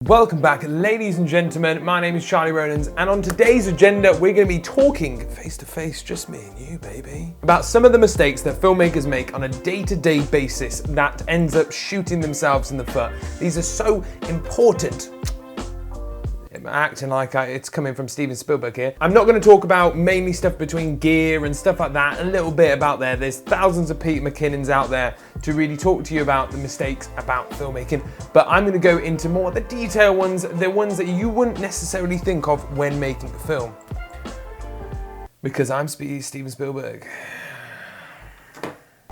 Welcome back, ladies and gentlemen. My name is Charlie Ronans, and on today's agenda, we're going to be talking face to face, just me and you, baby, about some of the mistakes that filmmakers make on a day-to-day basis that ends up shooting themselves in the foot. These are so important. I'm acting like it's coming from Steven Spielberg here. I'm not going to talk about mainly stuff between gear and stuff like that, a little bit about there. There's thousands of Peter McKinnons out there to really talk to you about the mistakes about filmmaking, but I'm going to go into more the detail ones, the ones that you wouldn't necessarily think of when making a film. Because I'm Steven Spielberg.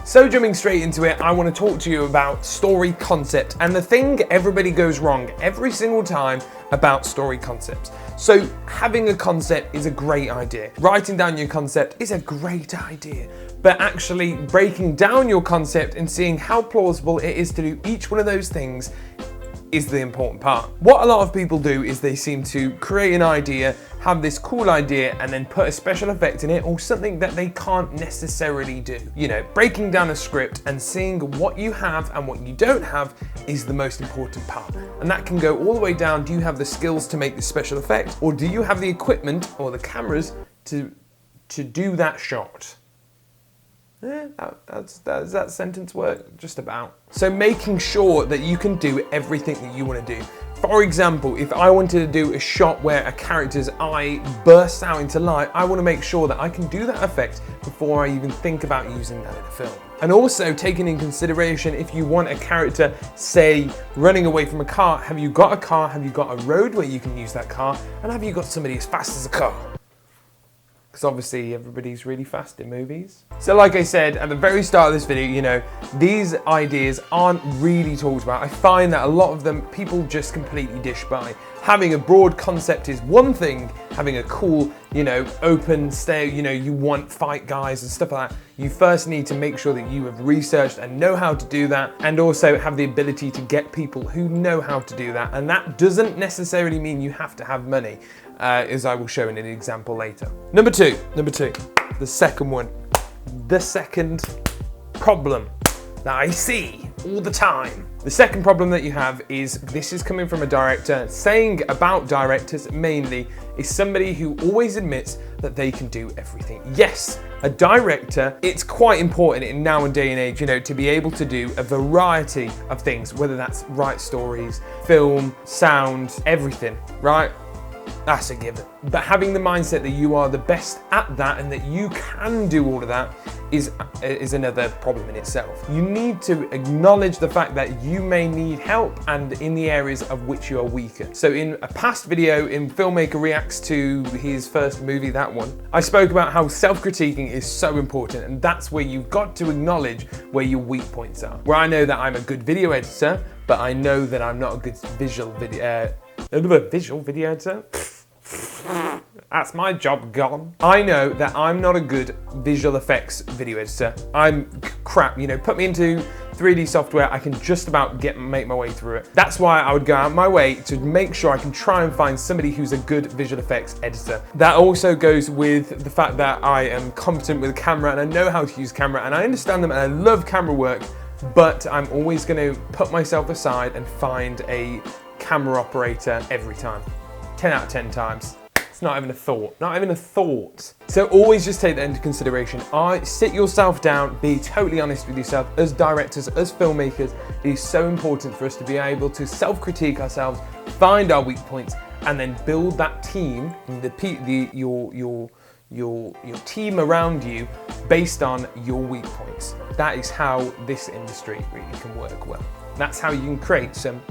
So jumping straight into it, I want to talk to you about story concept and the thing everybody goes wrong every single time about story concepts. So having a concept is a great idea. Writing down your concept is a great idea. But actually breaking down your concept and seeing how plausible it is to do each one of those things is the important part. What a lot of people do is they seem to create an idea, have this cool idea, and then put a special effect in it or something that they can't necessarily do. You know, breaking down a script and seeing what you have and what you don't have is the most important part. And that can go all the way down, do you have the skills to make this special effect, or do you have the equipment or the cameras to do that shot? Does that sentence work? Just about. So making sure that you can do everything that you want to do. For example, if I wanted to do a shot where a character's eye bursts out into light, I want to make sure that I can do that effect before I even think about using that in a film. And also taking in consideration, if you want a character, say, running away from a car, have you got a car? Have you got a road where you can use that car? And have you got somebody as fast as a car? Because obviously everybody's really fast in movies. So like I said at the very start of this video, you know, these ideas aren't really talked about. I find that a lot of them, people just completely dish by. Having a broad concept is one thing, having a cool, you know, open stay, you know, you want fight guys and stuff like that. You first need to make sure that you have researched and know how to do that, and also have the ability to get people who know how to do that. And that doesn't necessarily mean you have to have money, as I will show in an example later. Number two, the second one. The second problem that I see all the time. The second problem that you have is, this is coming from a director, saying about directors mainly, is somebody who always admits that they can do everything. Yes, a director, it's quite important in now and day and age, you know, to be able to do a variety of things, whether that's write stories, film, sound, everything, right? That's a given. But having the mindset that you are the best at that and that you can do all of that is another problem in itself. You need to acknowledge the fact that you may need help and in the areas of which you are weaker. So in a past video, in Filmmaker Reacts to his first movie, that one, I spoke about how self-critiquing is so important, and that's where you've got to acknowledge where your weak points are. Where I know that I'm a good video editor, but I know that I'm not a good visual video editor. That's my job gone. I know that I'm not a good visual effects video editor. I'm crap, you know, put me into 3D software, I can just about make my way through it. That's why I would go out my way to make sure I can try and find somebody who's a good visual effects editor. That also goes with the fact that I am competent with camera and I know how to use camera and I understand them and I love camera work, but I'm always going to put myself aside and find a camera operator every time. 10 out of 10 times. It's not even a thought, not even a thought. So always just take that into consideration. Sit yourself down, be totally honest with yourself. As directors, as filmmakers, it is so important for us to be able to self-critique ourselves, find our weak points, and then build that team, your team around you based on your weak points. That is how this industry really can work well. That's how you can create some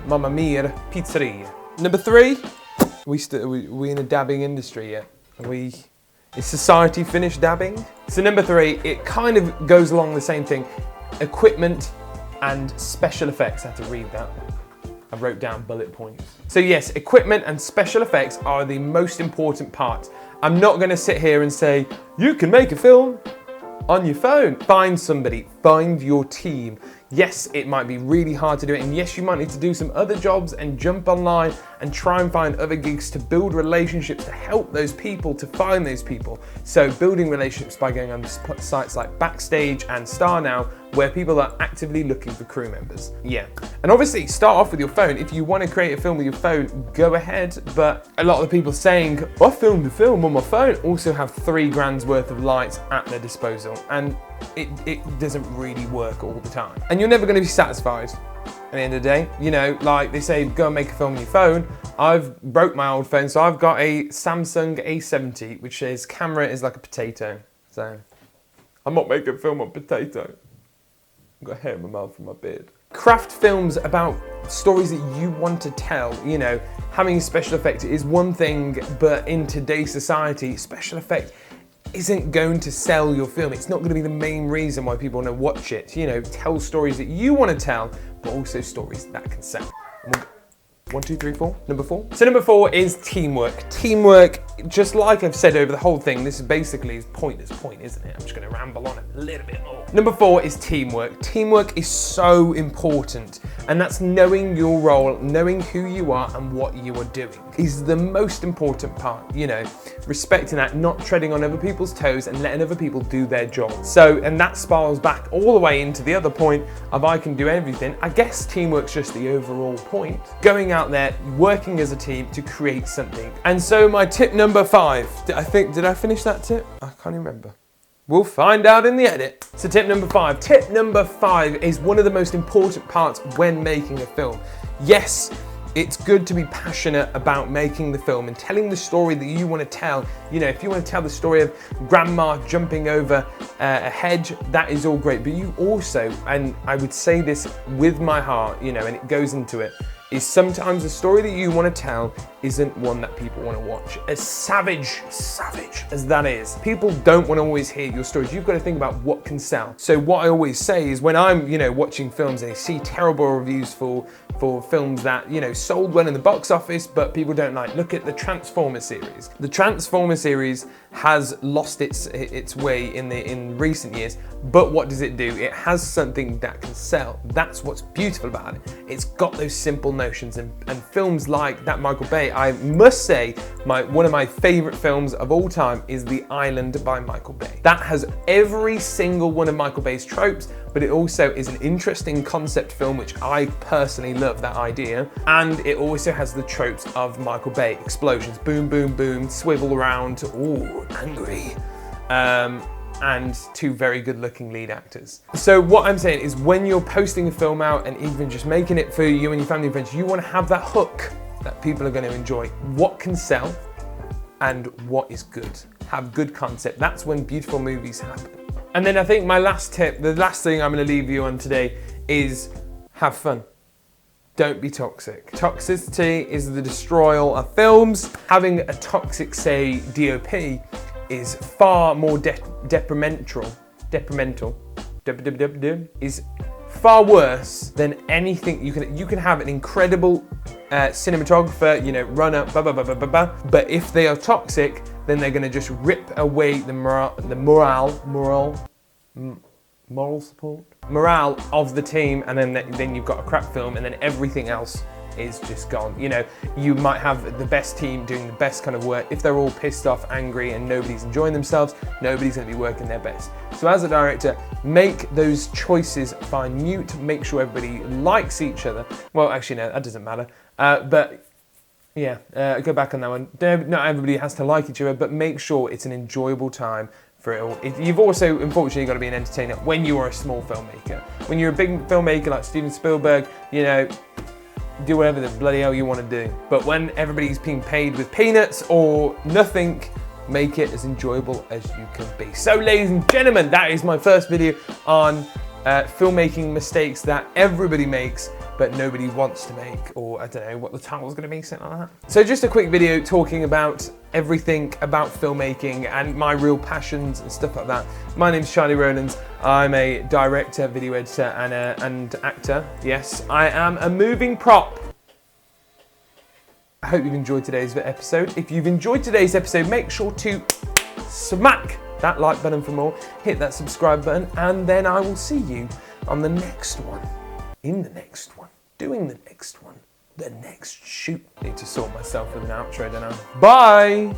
Mamma Mia pizzeria. Number three, we in a dabbing industry yet? Is society finished dabbing? So number three, it kind of goes along the same thing. Equipment and special effects. I had to read that. I wrote down bullet points. So yes, equipment and special effects are the most important part. I'm not gonna sit here and say, you can make a film on your phone. Find somebody, find your team, Yes, it might be really hard to do it, and yes, you might need to do some other jobs and jump online and try and find other gigs to build relationships, to help those people, to find those people. So building relationships by going on sites like Backstage and Star Now, where people are actively looking for crew members. Yeah, and obviously start off with your phone. If you want to create a film with your phone, go ahead, but a lot of the people saying, I filmed a film on my phone, also have 3 grand's worth of lights at their disposal, and it doesn't really work all the time. And you're never going to be satisfied at the end of the day. You know, like they say, go and make a film on your phone. I've broke my old phone, so I've got a Samsung A70, which says camera is like a potato. So I'm not making a film on potato. I've got hair in my mouth and my beard. Craft films about stories that you want to tell. You know, having a special effect is one thing, but in today's society, special effect isn't going to sell your film. It's not going to be the main reason why people want to watch it. You know, tell stories that you want to tell, but also stories that can sell. 1, 2, 3, 4. Number 4. So number 4 is teamwork. Teamwork, just like I've said over the whole thing, this is basically pointless point, isn't it? I'm just going to ramble on a little bit more. Number 4 is teamwork. Teamwork is so important, and that's knowing your role, knowing who you are and what you are doing is the most important part. You know, respecting that, not treading on other people's toes and letting other people do their job. So, and that spirals back all the way into the other point of I can do everything. I guess teamwork's just the overall point. Going out there, working as a team to create something. And so my tip number 5, did I finish that tip? I can't even remember. We'll find out in the edit. So tip number 5. Tip number 5 is one of the most important parts when making a film. Yes, it's good to be passionate about making the film and telling the story that you want to tell. You know, if you want to tell the story of grandma jumping over a hedge, that is all great. But you also, and I would say this with my heart, you know, and it goes into it, is sometimes the story that you want to tell isn't one that people want to watch. As savage as that is, people don't want to always hear your stories. You've got to think about what can sell. So what I always say is when I'm, you know, watching films and I see terrible reviews for films that, you know, sold well in the box office, but people don't like, look at the Transformer series. The Transformer series has lost its way in recent years, but what does it do? It has something that can sell. That's what's beautiful about it. It's got those simple notions, and films like that Michael Bay, I must say, one of my favorite films of all time is The Island by Michael Bay. That has every single one of Michael Bay's tropes, but it also is an interesting concept film, which I personally love that idea. And it also has the tropes of Michael Bay. Explosions, boom, boom, boom, swivel around, ooh, angry. And 2 very good looking lead actors. So what I'm saying is when you're posting a film out and even just making it for you and your family and friends, you want to have that hook that people are going to enjoy. What can sell and what is good. Have good concept. That's when beautiful movies happen. And then I think my last tip, the last thing I'm going to leave you on today is have fun. Don't be toxic. Toxicity is the destroyer of films. Having a toxic, say, DOP is far more detrimental, is far worse than anything. You can have an incredible cinematographer, you know, runner, but if they are toxic, then they're going to just rip away the moral support, morale of the team, and then you've got a crap film, and then everything else is just gone. You know, you might have the best team doing the best kind of work. If they're all pissed off, angry, and nobody's enjoying themselves, nobody's going to be working their best. So as a director, make those choices minute, make sure everybody likes each other. Well, actually, no, that doesn't matter. But yeah, go back on that one. Not everybody has to like each other, but make sure it's an enjoyable time for it all. You've also, unfortunately, got to be an entertainer when you are a small filmmaker. When you're a big filmmaker like Steven Spielberg, you know, do whatever the bloody hell you want to do. But when everybody's being paid with peanuts or nothing, make it as enjoyable as you can be. So ladies and gentlemen, that is my first video on filmmaking mistakes that everybody makes but nobody wants to make, or I don't know what the title's going to be, something like that. So just a quick video talking about everything about filmmaking and my real passions and stuff like that. My name's Charlie Rowlands. I'm a director, video editor, and actor. Yes, I am a moving prop. I hope you've enjoyed today's episode. If you've enjoyed today's episode, make sure to smack that like button for more, hit that subscribe button, and then I will see you on the next one, in the next one, doing the next one, the next shoot. Need to sort myself with an outro, don't I? Bye!